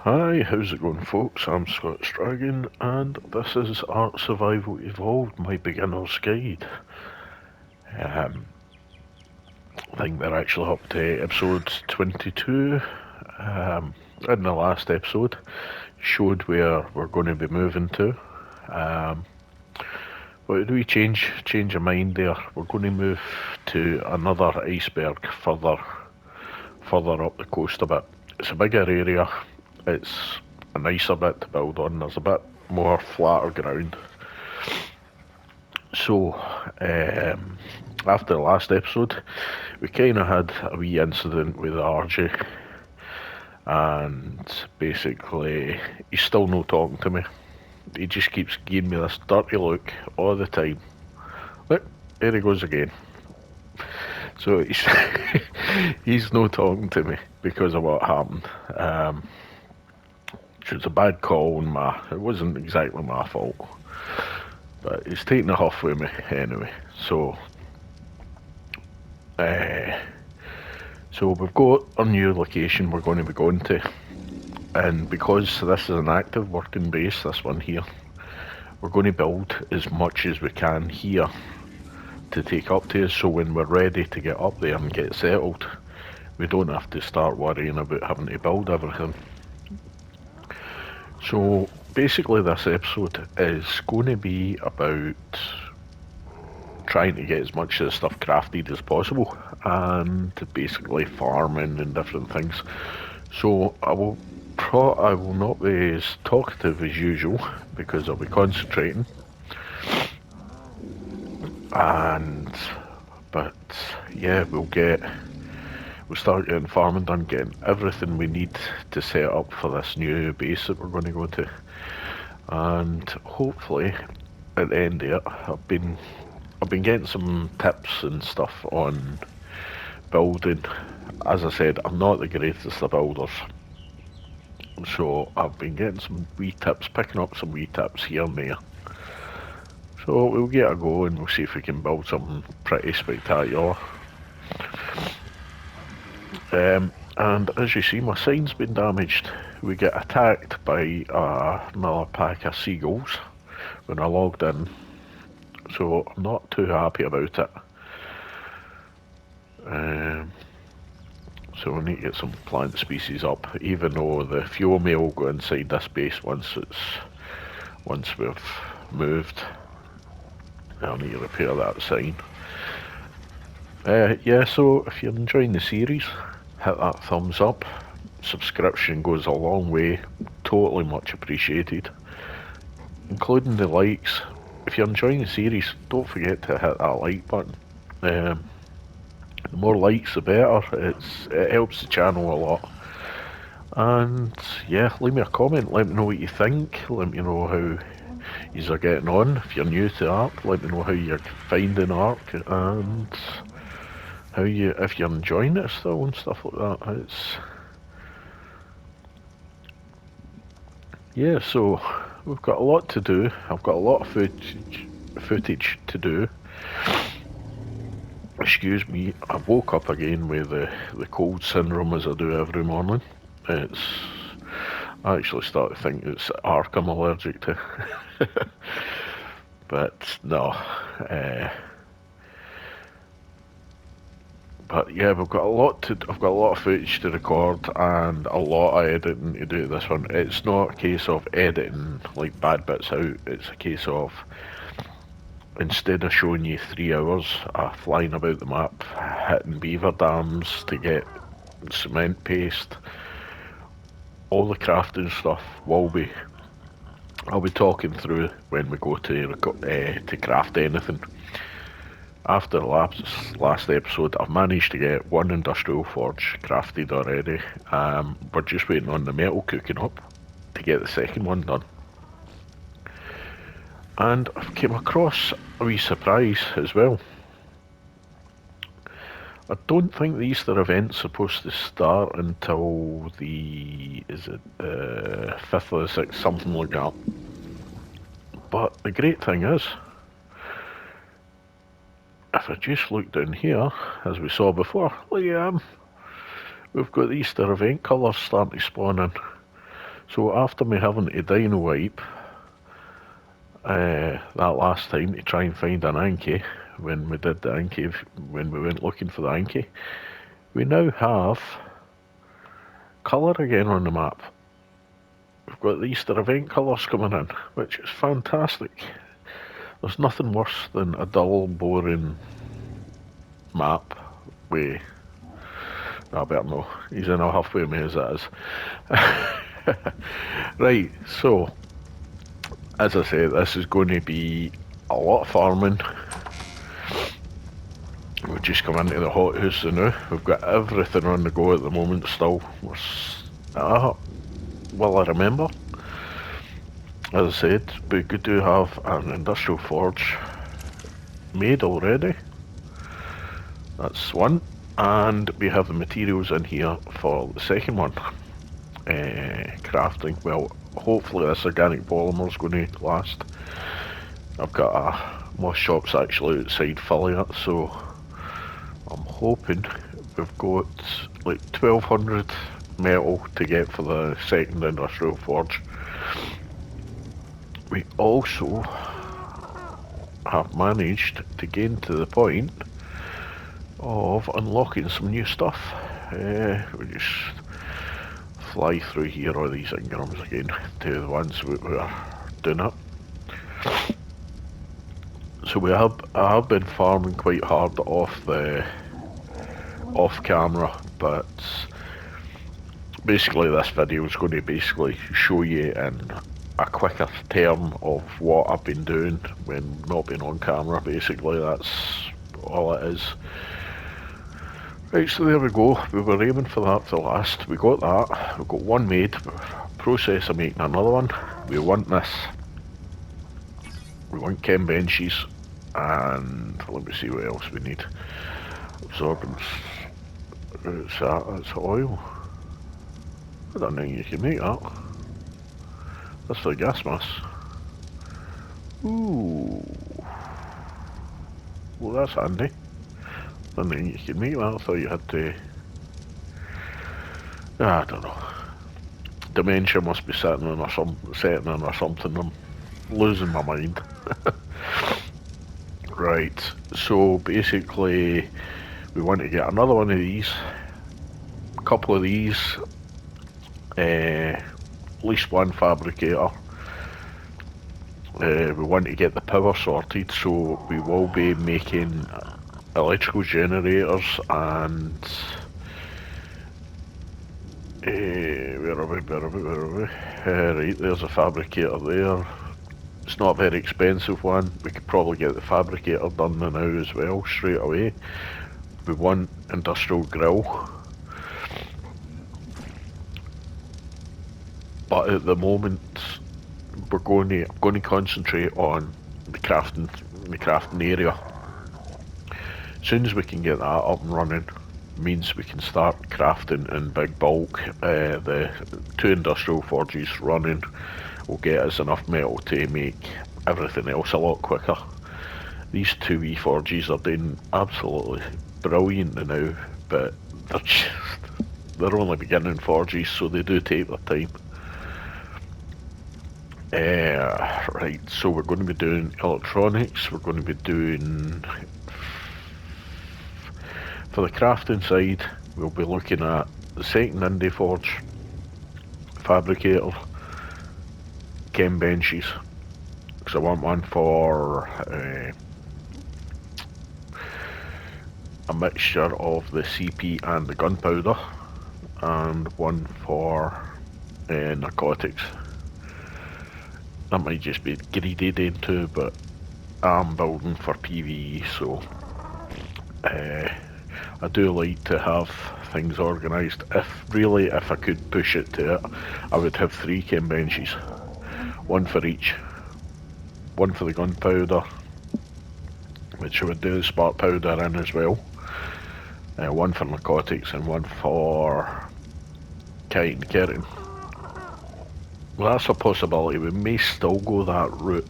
Hi, how's it going, folks? I'm Scott Dragon, and this is Art Survival Evolved, my beginner's guide. Um, I think they're actually up to episode 22. In the last episode, showed where we're going to be moving to. Um, but do we change of mind there? We're going to move to another iceberg further up the coast a bit. It's a bigger area. It's a nicer bit to build on. There's a bit more flatter ground. So, after the last episode, we kind of had a wee incident with RJ, and basically, he's still not talking to me. He just keeps giving me this dirty look all the time. Look, there he goes again. So he's not talking to me because of what happened. It was a bad call, and it wasn't exactly my fault, but he's taking a huff with me anyway. Uh, So we've got a new location we're going to be going to, and because this is an active working base, this one here, we're going to build as much as we can here to take up to us, so when we're ready to get up there and get settled, we don't have to start worrying about having to build everything. So basically this episode is going to be about trying to get as much of the stuff crafted as possible, and basically farming and different things. So I will not be as talkative as usual because I'll be concentrating. And but yeah, we'll start getting farming done, getting everything we need to set up for this new base that we're going to go to. And hopefully at the end of it, I've been getting some tips and stuff on building. As I said, I'm not the greatest of builders, so I've been getting some wee tips, picking up some wee tips here and there. So we'll get a go and we'll see if we can build something pretty spectacular. And as you see, my sign's been damaged. We get attacked by another pack of seagulls when I logged in, so I'm not too happy about it. Um, so we need to get some plant species up, even though the fuel meal will go inside this base once we've moved. I'll need to repair that sign. Yeah, so if you're enjoying the series, hit that thumbs up. Subscription goes a long way, totally much appreciated. Including the likes. If you're enjoying the series, don't forget to hit that like button. The more likes, the better. It helps the channel a lot. And yeah, leave me a comment. Let me know what you think. Let me know how you are getting on. If you're new to Ark, let me know how you're finding Ark and if you're enjoying it still and stuff like that. Yeah, so we've got a lot to do. I've got a lot of footage to do. Excuse me, I woke up again with the cold syndrome as I do every morning. I actually start to think it's Ark I'm allergic to. But no. But yeah, I've got a lot of footage to record and a lot of editing to do this one. It's not a case of editing like bad bits out, it's a case of instead of showing you 3 hours flying about the map, hitting beaver dams to get cement paste, all the crafting stuff I'll be talking through when we go to craft anything. After the last episode, I've managed to get one industrial forge crafted already. We're just waiting on the metal cooking up to get the second one done. And I've came across a wee surprise as well. I don't think the Easter event's supposed to start until the 5th or the 6th, something like that. But the great thing is, if I just look down here, as we saw before, look at we've got the Easter event colours starting to spawn in. So after me having to dino wipe that last time to try and find an Anki, when we did the Anki, when we went looking for the Anki, we now have colour again on the map. We've got the Easter event colours coming in, which is fantastic. There's nothing worse than a dull, boring map with... I better no, he's in a huff with me as it is. Right, so, as I say, this is going to be a lot of farming. We've just come into the hothouse now. We've got everything on the go at the moment still. Well, I remember. As I said, we do have an industrial forge made already. That's one. And we have the materials in here for the second one. Crafting. Well, hopefully this organic polymer is going to last. I've got most shops actually outside filling it, so I'm hoping we've got like 1200 metal to get for the second industrial forge. We also have managed to gain to the point of unlocking some new stuff. We just fly through here, all these ingrams again, to the ones we are doing it. So I have been farming quite hard off camera, but basically this video is going to basically show you in a quicker term of what I've been doing when not being on camera. Basically that's all it is. Right, so there we go. We were aiming for that to last. We got that. We've got one made. Process of making another one. We want this. We want chem benches. And let me see what else we need. Absorbance. It's that. It's oil. I don't think you can make that. That's the gas mask. Ooh. Well, that's handy. I don't think you can make that. I thought you had to... I don't know. Dementia must be setting in or something. I'm losing my mind. Right, so basically we want to get another one of these, a couple of these, at least one fabricator. We want to get the power sorted, so we will be making electrical generators and where are we? Right, there's a fabricator there. It's not a very expensive one. We could probably get the fabricator done now as well, straight away. We want industrial grill. But at the moment, I'm going to concentrate on the crafting area. As soon as we can get that up and running, means we can start crafting in big bulk. The 2 industrial forges running will get us enough metal to make everything else a lot quicker. These 2 wee forges are doing absolutely brilliant now, but they're only beginning forges, so they do take their time. Right, so we're going to be doing electronics, we're going to be doing... For the crafting side, we'll be looking at the second indie forge, fabricator, chem benches, because I want one for a mixture of the CP and the gunpowder, and one for narcotics. That might just be greedy then too, but I'm building for PvE, so I do like to have things organised. If I could push it to it, I would have 3 chem benches. One for each. One for the gunpowder, which I would do the spark powder in as well. One for narcotics and one for kite and keratin. Well, that's a possibility. We may still go that route.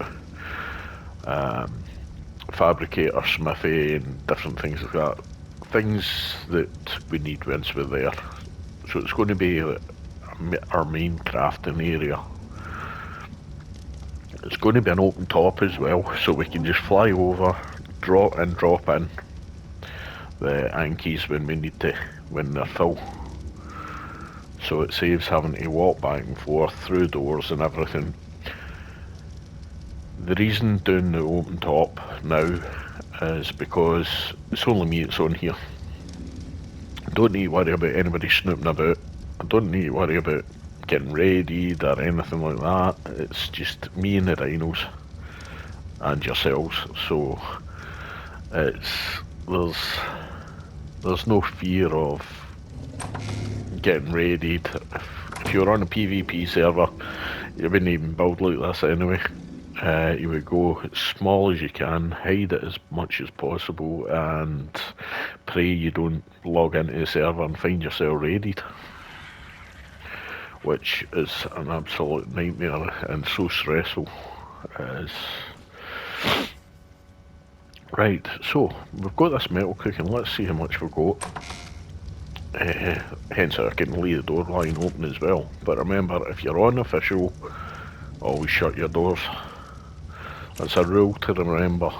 Fabricator, Smithy and different things like that. Things that we need once we're there. So it's going to be a our main crafting area. It's going to be an open top as well, so we can just fly over, drop in the Ankies when we need to, when they're full. So it saves having to walk back and forth through doors and everything. The reason doing the open top now is because it's only me that's on here. I don't need to worry about anybody snooping about. I don't need to worry about getting readied or anything like that. It's just me and the rhinos and yourselves. So there's no fear of getting readied. If you're on a PvP server, you wouldn't even build like this anyway. You would go as small as you can, hide it as much as possible, and pray you don't log into the server and find yourself raided, which is an absolute nightmare and so stressful. Right, so we've got this metal cooking. Let's see how much we've got. Hence I can leave the door line open as well. But remember, if you're on official, always shut your doors. That's a rule to remember.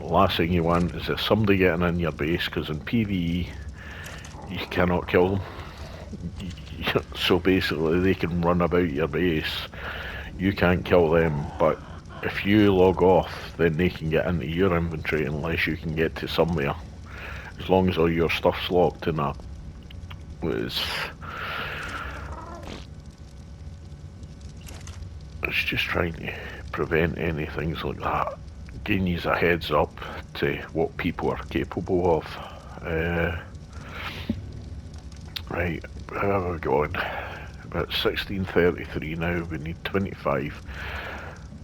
Last thing you want is if somebody getting in your base, because in PvE you cannot kill them. So basically they can run about your base, you can't kill them, but if you log off then they can get into your inventory unless you can get to somewhere, as long as all your stuff's locked in that. It's just trying to prevent any things like that. Giving you a heads up to what people are capable of. Right, how are we going? About 1633 now, we need 25.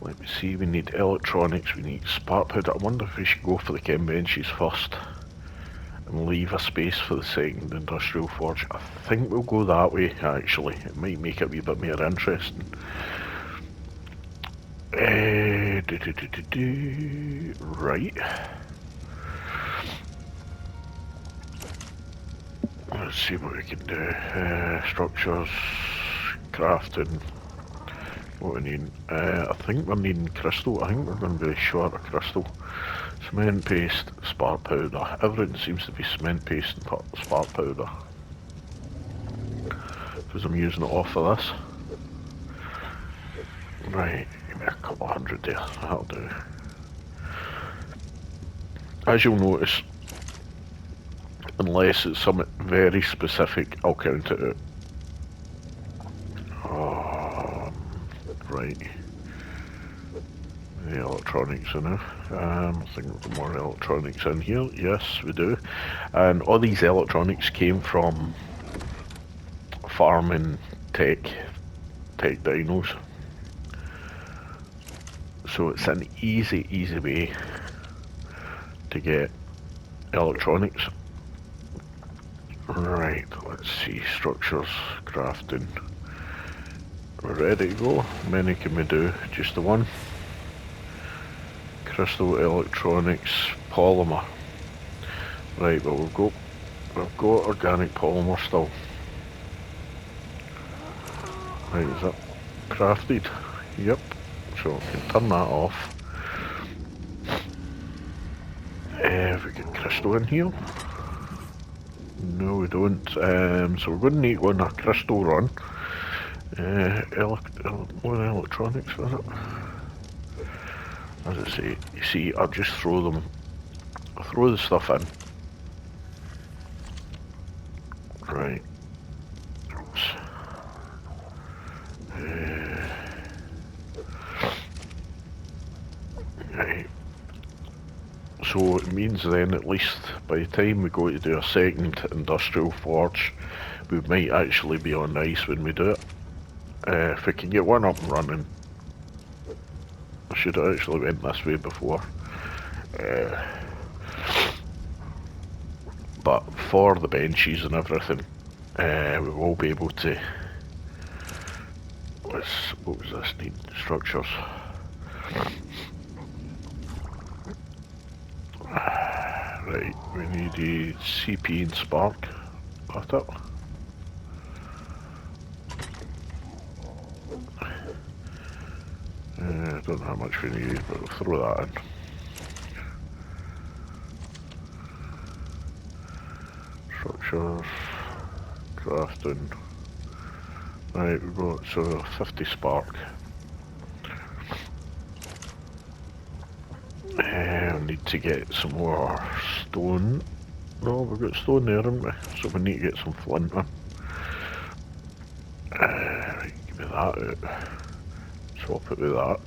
Let me see, we need electronics, we need spark powder. I wonder if we should go for the chem benches first and leave a space for the second industrial forge. I think we'll go that way actually, it might make it a wee bit more interesting. Right. Let's see what we can do. Structures, crafting, what we need. I think we're needing crystal. I think we're going to be short of crystal. Cement paste, spark powder. Everything seems to be cement paste and spark powder, because I'm using it off of this. Right, give me a couple hundred there, that'll do. As you'll notice, unless it's something very specific, I'll count it out. Right. The electronics in it. I think we've got more electronics in here. Yes, we do. And all these electronics came from farming tech dinos. So it's an easy way to get electronics. Right, let's see, structures, crafting. We're ready to go. How many can we do? Just the one. Crystal, electronics, polymer. Right, well we've got organic polymer still. Right, is that crafted? Yep. So we can turn that off. Have we got crystal in here? No, we don't. So we're going to need to go on a crystal run. More electronics, was it? As I say, you see, I just throw the stuff in. Right. Oops. Right. So it means then, at least by the time we go to do a second industrial forge, we might actually be on ice when we do it. If we can get one up and running, I should have actually went this way before. But for the benches and everything, we will be able to. What was this need? Structures. Right, we need a CP and spark. Got it. I don't know how much we need, but we'll throw that in. Structures, crafting. Right, we've got so 50 spark. We need to get some more stone. No, we've got stone there, haven't we? So we need to get some flint in. Right, give me that out. Swap it with that.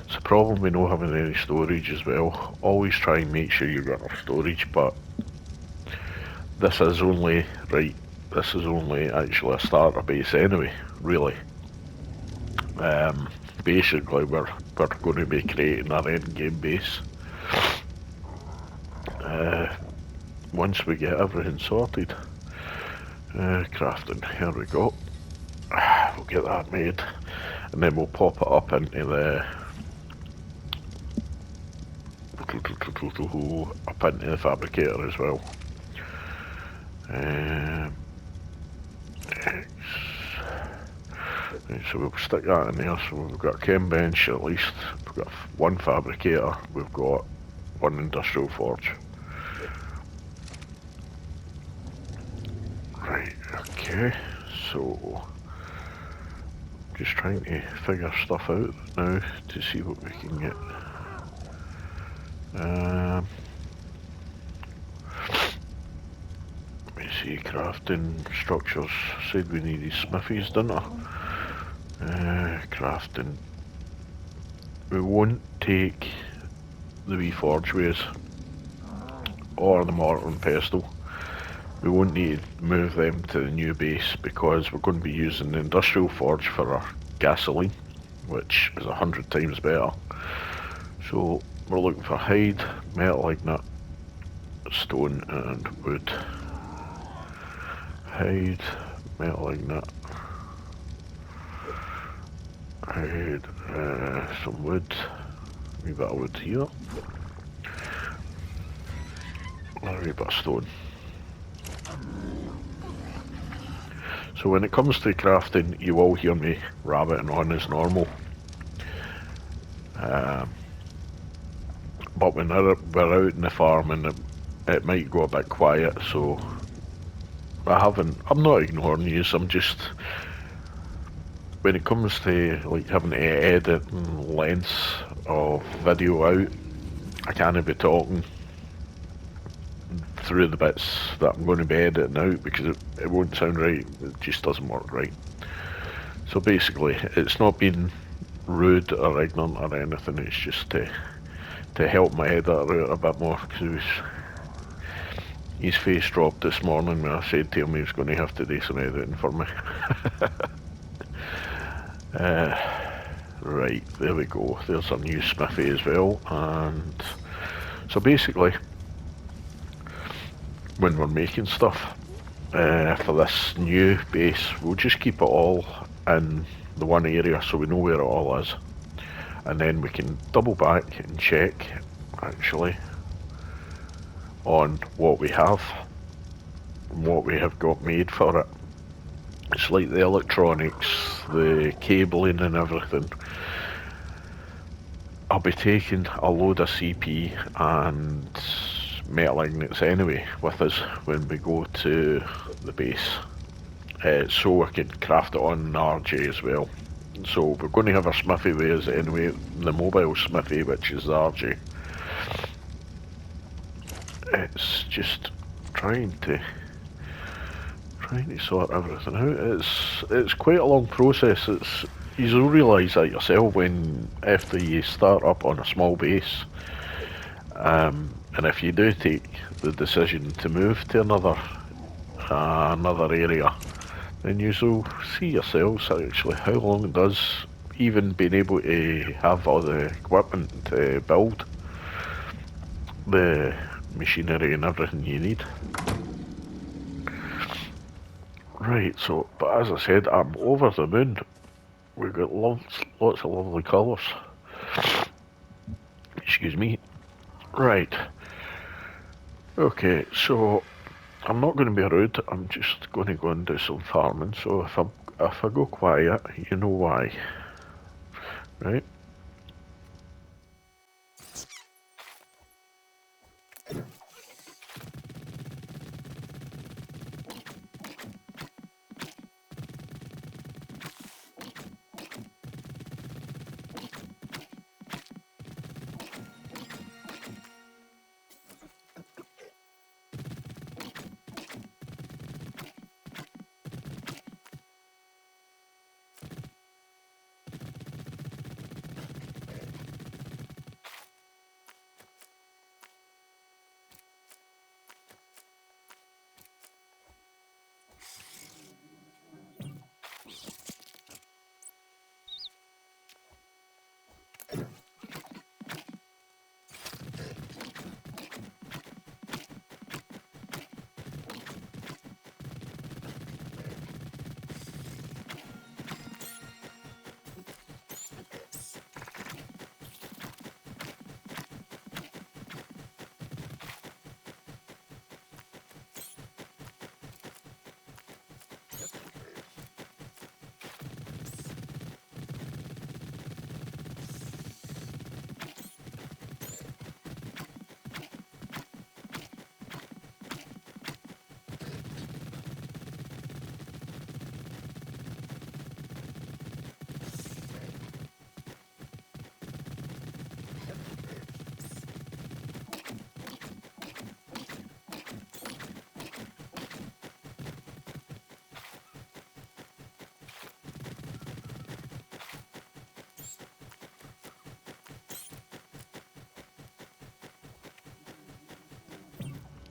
It's a problem with not having any storage as well. Always try and make sure you've got enough storage, but this is only, right, this is only actually a starter base anyway, really. Basically we're going to be creating our end game base. Once we get everything sorted. Crafting, here we go. We'll get that made, and then we'll pop it up into the fabricator as well. Right, so we'll stick that in there. So we've got a chem bench at least. We've got one fabricator. We've got one industrial forge. Right, okay. So just trying to figure stuff out now to see what we can get. Let me see, crafting structures. Said we needed smithies, didn't I? Crafting. We won't take the wee forge ways or the mortar and pestle. We won't need to move them to the new base because we're going to be using the industrial forge for our gasoline, which is 100 times better. So we're looking for hide, metal ignite, stone and wood. Hide, metal ignite, hide, some wood, a wee bit of wood here, a wee bit of stone. So when it comes to crafting, you will hear me rabbiting on as normal. But when we're out in the farm and it might go a bit quiet, so I'm not ignoring you, I'm just, when it comes to like having to edit and lengths of video out, I can't be talking through the bits that I'm going to be editing out because it won't sound right, it just doesn't work right. So basically, it's not being rude or ignorant or anything, it's just to help my editor out a bit more, because his face dropped this morning when I said to him he was going to have to do some editing for me. Right, there we go, there's our new smithy as well. And so basically, when we're making stuff for this new base, we'll just keep it all in the one area so we know where it all is, and then we can double back and check actually on what we have and what we have got made for it. It's like the electronics, the cabling and everything. I'll be taking a load of CP and metal ingots anyway with us when we go to the base, so we can craft it on RJ as well. So we're going to have our smithy with us anyway, the mobile smithy, which is the RJ. It's just trying to sort everything out. It's quite a long process. You'll realise that yourself when after you start up on a small base, and if you do take the decision to move to another area, then you'll see yourselves actually how long it does even being able to have all the equipment to build the machinery and everything you need. Right, so, but as I said, I'm over the moon. We've got lots of lovely colours. Excuse me. Right. Okay, so I'm not going to be rude. I'm just going to go and do some farming. So if I go quiet, you know why, right?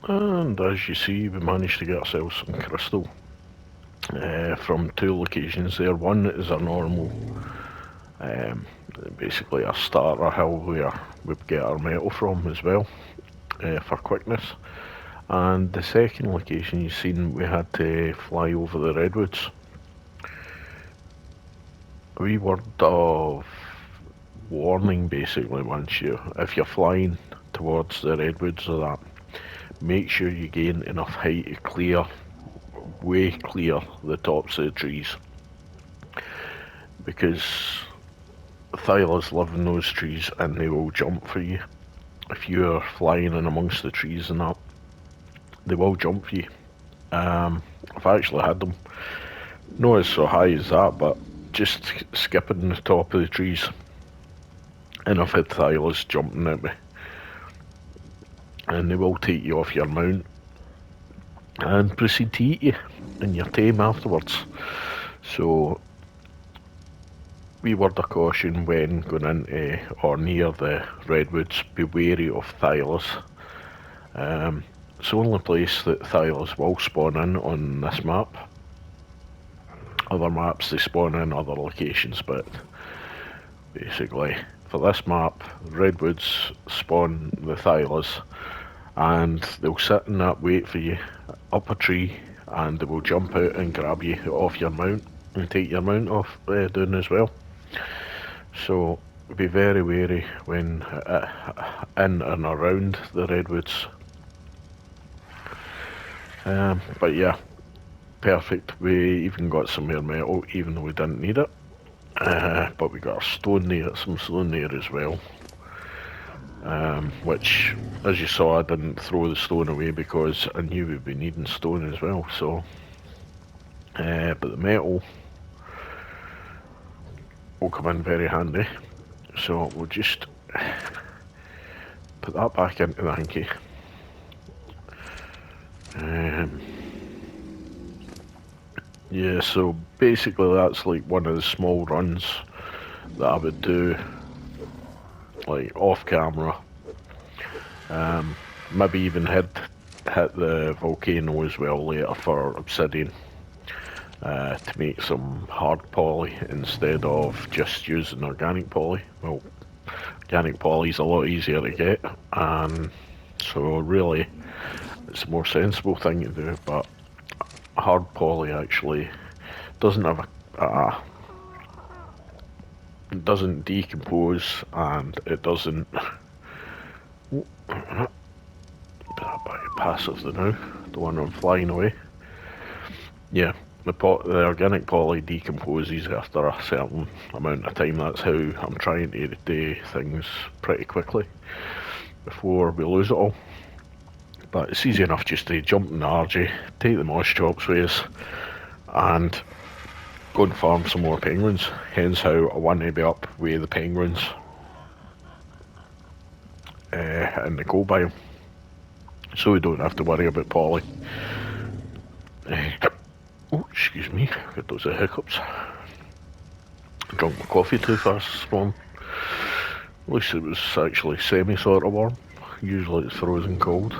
And as you see, we managed to get ourselves some crystal from two locations there. One is a normal, basically a starter hill where we get our metal from as well, for quickness. And the second location you've seen, we had to fly over the redwoods. A wee word of warning basically, if you're flying towards the redwoods or that, make sure you gain enough height to way clear the tops of the trees, because thylas live in those trees and they will jump for you. If you're flying in amongst the trees and that, they will jump for you. I've actually had them, not as so high as that, but just skipping the top of the trees, and I've had thylas jumping at me, and they will take you off your mount and proceed to eat you in your tame afterwards. So, wee word of caution when going into or near the redwoods, be wary of thylas. It's the only place that thylas will spawn in on this map. Other maps they spawn in other locations, but basically for this map, redwoods spawn the thylas, and they'll sit in that wait for you up a tree, and they will jump out and grab you off your mount and take your mount off down as well. So be very wary when in and around the redwoods. But yeah, perfect. We even got some more metal, even though we didn't need it. But we got our stone there, some stone there as well. Which, as you saw, I didn't throw the stone away because I knew we'd be needing stone as well. So, but the metal will come in very handy. So we'll just put that back into the hanky. Yeah, so basically that's like one of the small runs that I would do, like off camera. Maybe even hit the volcano as well later for obsidian, to make some hard poly instead of just using organic poly. Well, organic poly is a lot easier to get, and so really it's a more sensible thing to do, but hard poly actually doesn't have it doesn't decompose, and it doesn't passive now, the one I'm flying away. Yeah, the organic poly decomposes after a certain amount of time. That's how I'm trying to do things pretty quickly before we lose it all. But it's easy enough just to jump in the RG, take the moss chops with us, and go and farm some more penguins. Hence how I want to be up with the penguins in the coal biome, so we don't have to worry about poly. Oh, excuse me, got those hiccups. Drunk my coffee too fast this morning. At least it was actually sort of warm. Usually it's frozen cold.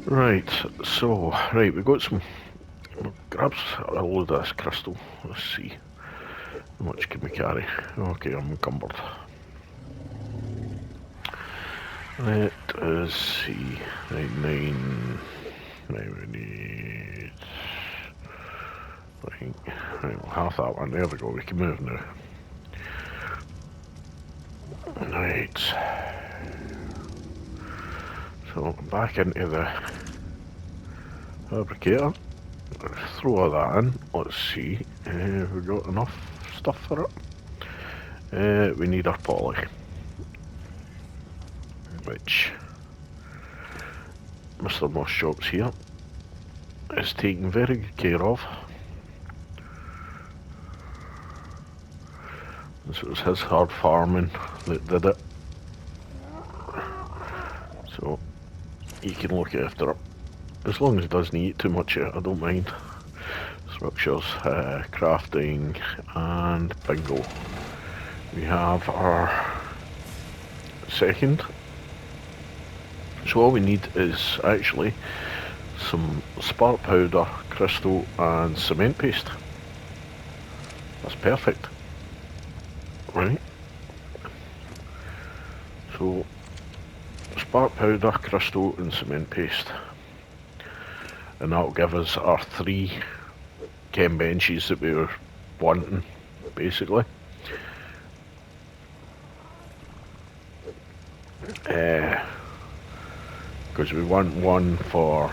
Right, so, we got some. Grab a load of this crystal. Let's see. How much can we carry? Okay, I'm encumbered. Let us see. Right, 9. Now we need. Right, we'll have that one. There we go, we can move now. Right. So, back into the fabricator. Throw all that in. Let's see. Have we got enough stuff for it? We need our poly, which Mr. Moss Shops here is taken very good care of. So it was his hard farming that did it. So he can look after it. As long as he doesn't eat too much of it, I don't mind. Structures, crafting, and bingo. We have our second So all we need is actually some spark powder, crystal and cement paste. That's perfect. Right. So spark powder, crystal and cement paste. And that'll give us our 3 chem benches that we were wanting, basically. Because we want one for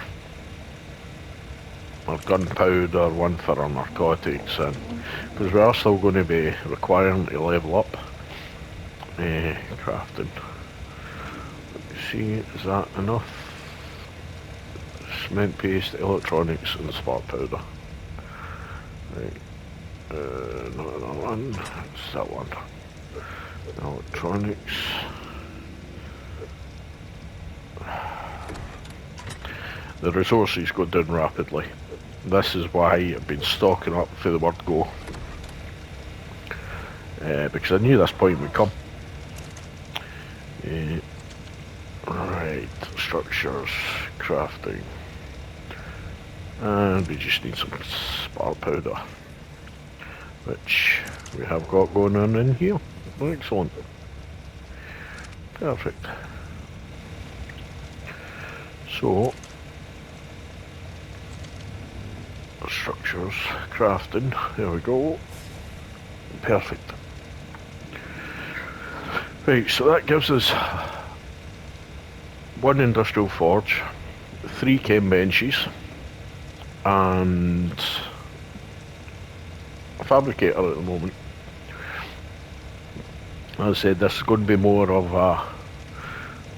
our gunpowder, one for our narcotics, and because we are still going to be requiring to level up crafting. Let me see, is that enough? Cement paste, electronics and spark powder. Right. Not that one, it's that one. Electronics. The resources go down rapidly. This is why I've been stocking up for the word go. Because I knew this point would come. Right, structures, crafting. And we just need some spark powder, which we have got going on in here. Excellent. Perfect. So, structures, crafting, there we go. Perfect. Right, so that gives us 1 industrial forge, 3 chem benches, and a fabricator at the moment. As I said, this is going to be more of a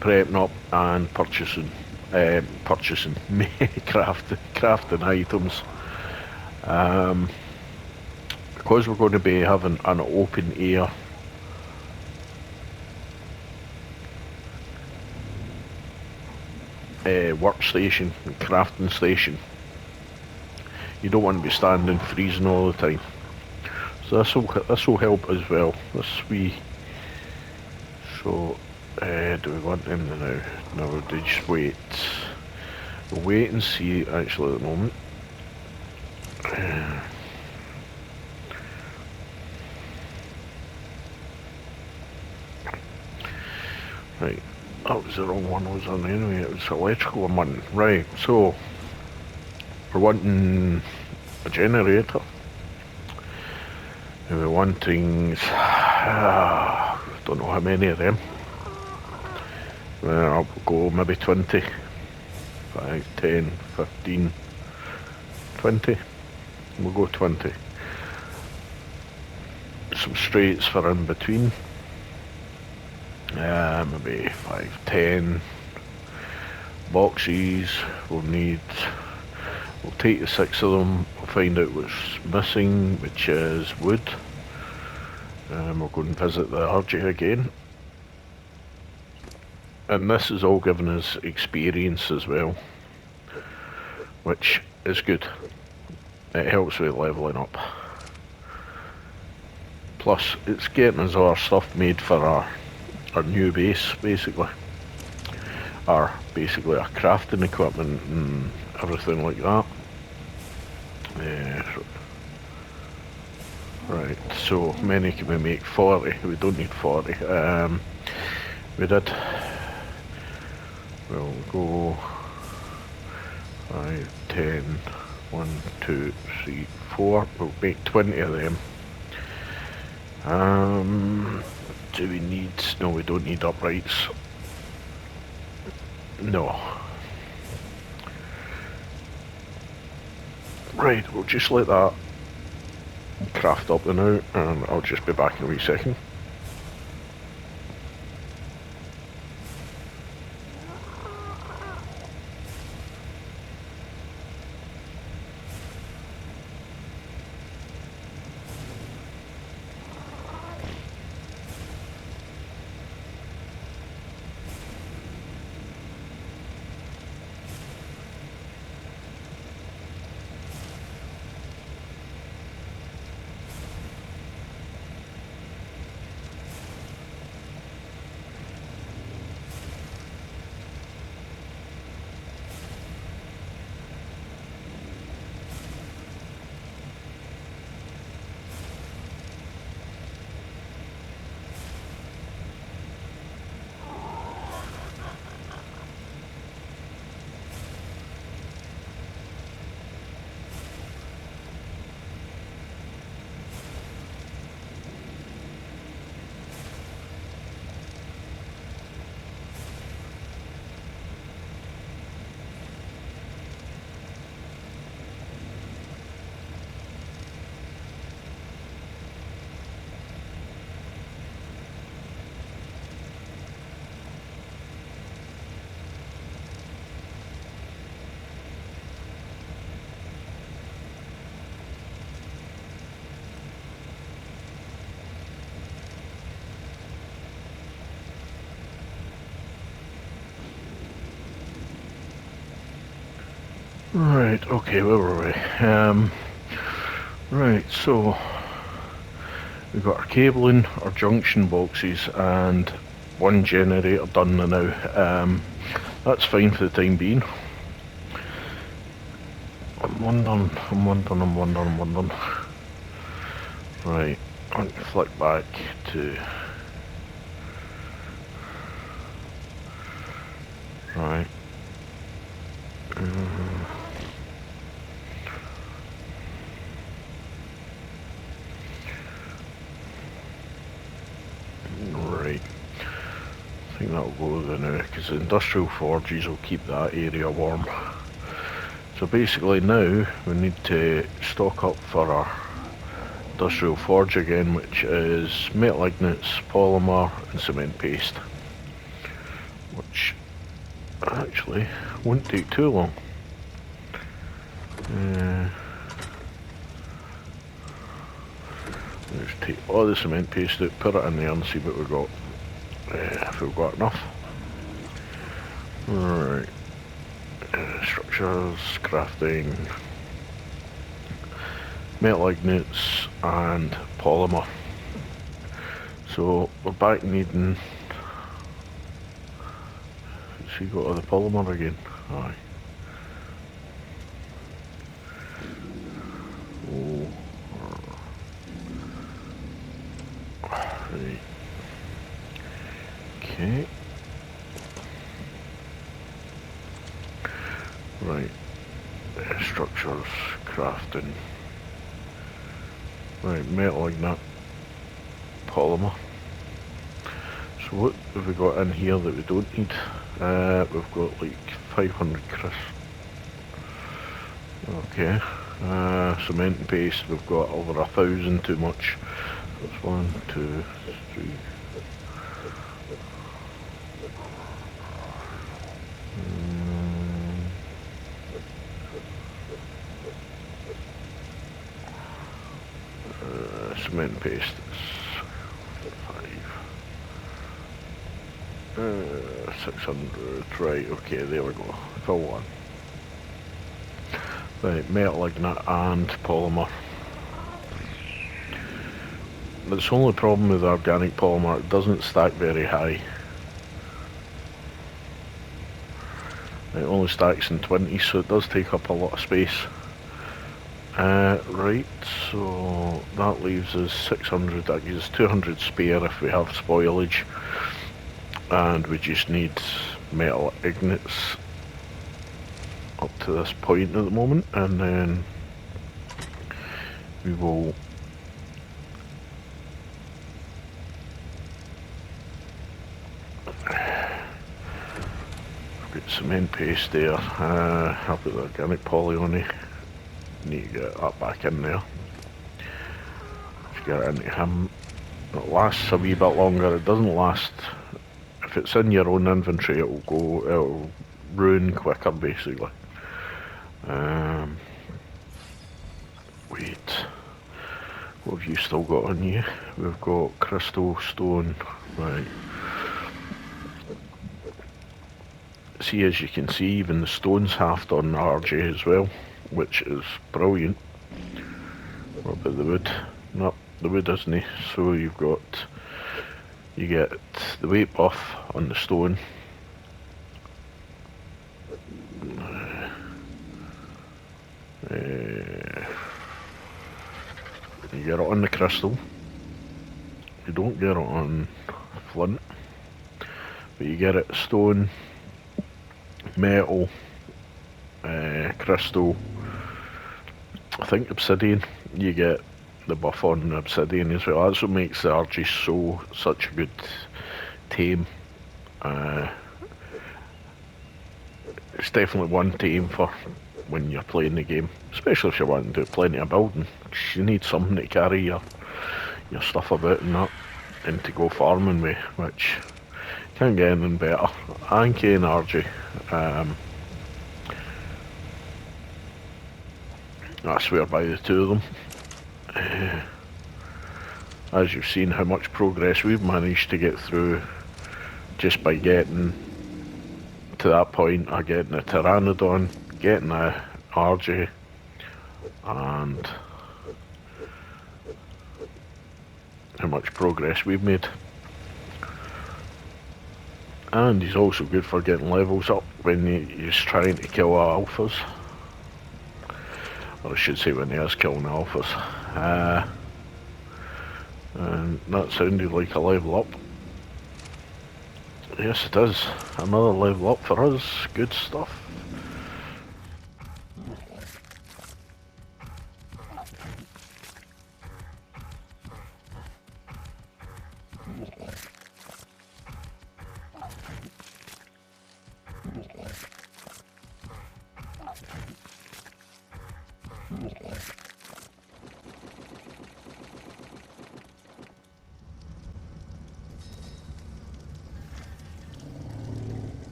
prepping up and purchasing, crafting items. Because we're going to be having an open air workstation and crafting station, you don't want to be standing freezing all the time. So this will help as well. This wee. So do we want him now? No, they just wait. We'll wait and see actually at the moment. Right, that was the wrong one, was on anyway. It was electrical one. Right, so we're wanting a generator. And we're wanting don't know how many of them. I'll go maybe 20. 5, 10, 15, 20. We'll go 20. Some straights for in between. Maybe 5, 10 boxes. We'll take the 6 of them. We'll find out what's missing, which is wood. We'll go and visit the RJ again. And this is all giving us experience as well, which is good. It helps with leveling up. Plus, it's getting us our stuff made for our new base, basically. Basically our crafting equipment and everything like that. Right, so many can we make? 40. We don't need 40. We did. We'll go 5, 10, 1, 2, 3, 4. We'll make 20 of them. Do we need... No, we don't need uprights. No. Right, we'll just let that craft up and out, and I'll just be back in a wee second. Right, okay, where were we? Right, so we've got our cabling, our junction boxes, and one generator done now. That's fine for the time being. I'm one done. Right, I can flick back to... Right. Right. I think that'll go there now, because the industrial forges will keep that area warm. So basically now we need to stock up for our industrial forge again, which is metal ignits, polymer and cement paste. Which actually won't take too long. Let's take all the cement paste out, put it in there and see what we've got. If we've got enough. Right. Structures, crafting, metal ignits and polymer. So we're back needing... Has he got all the polymer again? Aye. Oh. Right. Okay. Right. Structures, crafting. Right, metal ignite, polymer. So what have we got in here that we don't need? We've got like 500 crisp. Okay. Cement and paste, we've got over 1,000 too much. That's 1, 2, 3. Cement and paste is 5. 600, right, okay, there we go. Fill one. Right, metal ignite and polymer. That's the only problem with organic polymer, it doesn't stack very high. It only stacks in 20, so it does take up a lot of space. Right, so that leaves us 600, that gives us 200 spare if we have spoilage. And we just need metal ignits up to this point at the moment, and then we will get cement paste there. I'll put the organic poly on it. Need to get that back in there. Just get it into him. It lasts a wee bit longer. It doesn't last. If it's in your own inventory, it'll ruin quicker basically. Wait. What have you still got on you? We've got crystal, stone, right. See, as you can see, even the stone's halved on the RJ as well, which is brilliant. What about the wood? No, the wood isn't. So you get the weight buff on the stone. You get it on the crystal. You don't get it on flint, but you get it stone, metal, crystal. I think obsidian. You get the buff on obsidian as well. That's what makes the RG such a good tame. It's definitely one to aim for when you're playing the game, especially if you're wanting to do plenty of building. You need something to carry your stuff about and that, and to go farming with, which can't get anything better. Anki and RG. I swear by the two of them. As you've seen how much progress we've managed to get through just by getting to that point of getting a Pteranodon, getting a RJ, and how much progress we've made. And he's also good for getting levels up when he's trying to kill alphas. Or I should say when he is killing alphas. And that sounded like a level up. Yes, it is. Another level up for us. Good stuff.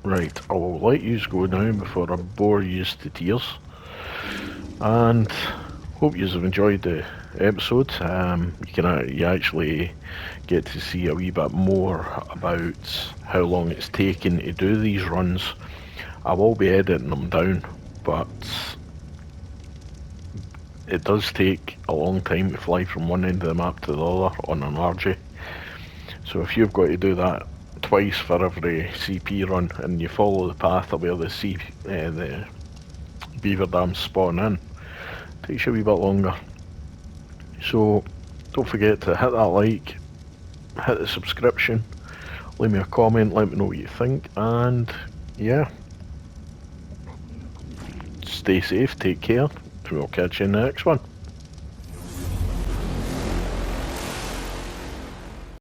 Right, I will let yous go now before I bore yous to tears. And hope yous have enjoyed the episode. You actually get to see a wee bit more about how long it's taken to do these runs. I will be editing them down, but it does take a long time to fly from one end of the map to the other on an RJ. So if you've got to do that twice for every CP run, and you follow the path of where the beaver dams spawn in, it takes you a wee bit longer. So don't forget to hit that like, hit the subscription, leave me a comment, let me know what you think, and yeah, stay safe, take care, and we'll catch you in the next one.